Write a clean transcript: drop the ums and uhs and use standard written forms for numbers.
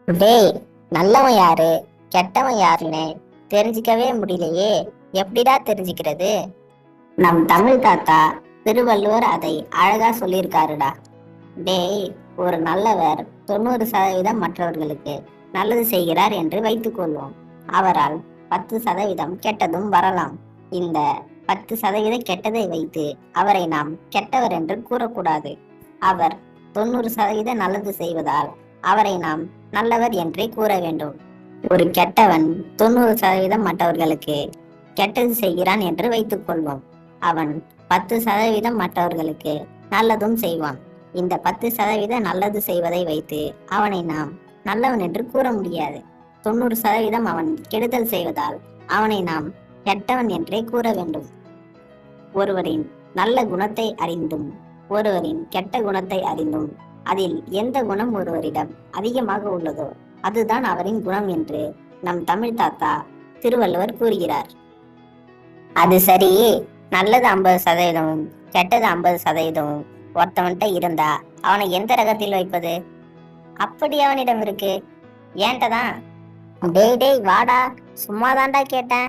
டேய், நல்லவன் யாரு கெட்டவன் யாருன்னு தெரிஞ்சுக்கவே முடியலையே. எப்படிடா தெரிஞ்சுக்கிறது? நம் தமிழ் தாத்தா திருவள்ளுவர் அதை அழகா சொல்லியிருக்காருடா. டேய், ஒரு நல்லவர் 90% மற்றவர்களுக்கு நல்லது செய்கிறார் என்று வைத்துக் கொள்வோம். அவரால் 10% கெட்டதும் வரலாம். இந்த 10% கெட்டதை வைத்து அவரை நாம் கெட்டவர் என்று கூறக்கூடாது. அவர் 90% நல்லது செய்வதால் அவரை நாம் நல்லவர் என்றே கூற வேண்டும். ஒரு கெட்டவன் 90% மற்றவர்களுக்கு கெட்டது செய்கிறான் என்று வைத்துக் கொள்வோம். அவன் 10% மற்றவர்களுக்கு நல்லதும் செய்வான். இந்த 10% நல்லது செய்வதை வைத்து அவனை நாம் நல்லவன் என்று கூற முடியாது. 90% அவன் கெடுதல் செய்வதால் அவனை நாம் கெட்டவன் என்றே கூற வேண்டும். ஒருவரின் நல்ல குணத்தை அறிந்தும் ஒருவரின் கெட்ட குணத்தை அறிந்தும் அதில் எந்த குணம் ஒருவரிடம் அதிகமாக உள்ளதோ அதுதான் அவரின் குணம் என்று நம் தமிழ் தாத்தா திருவள்ளுவர் கூறுகிறார். அது சரி, நல்லது 50%ம் கெட்டது 50%ம் ஒருத்தவன்கிட்ட இருந்தா அவனை எந்த ரகத்தில் வைப்பது? அப்படி அவனிடம் இருக்கு. ஏன்ட்டதான். டேய் டேய் வாடா, சும்மாதான்டா கேட்டேன்.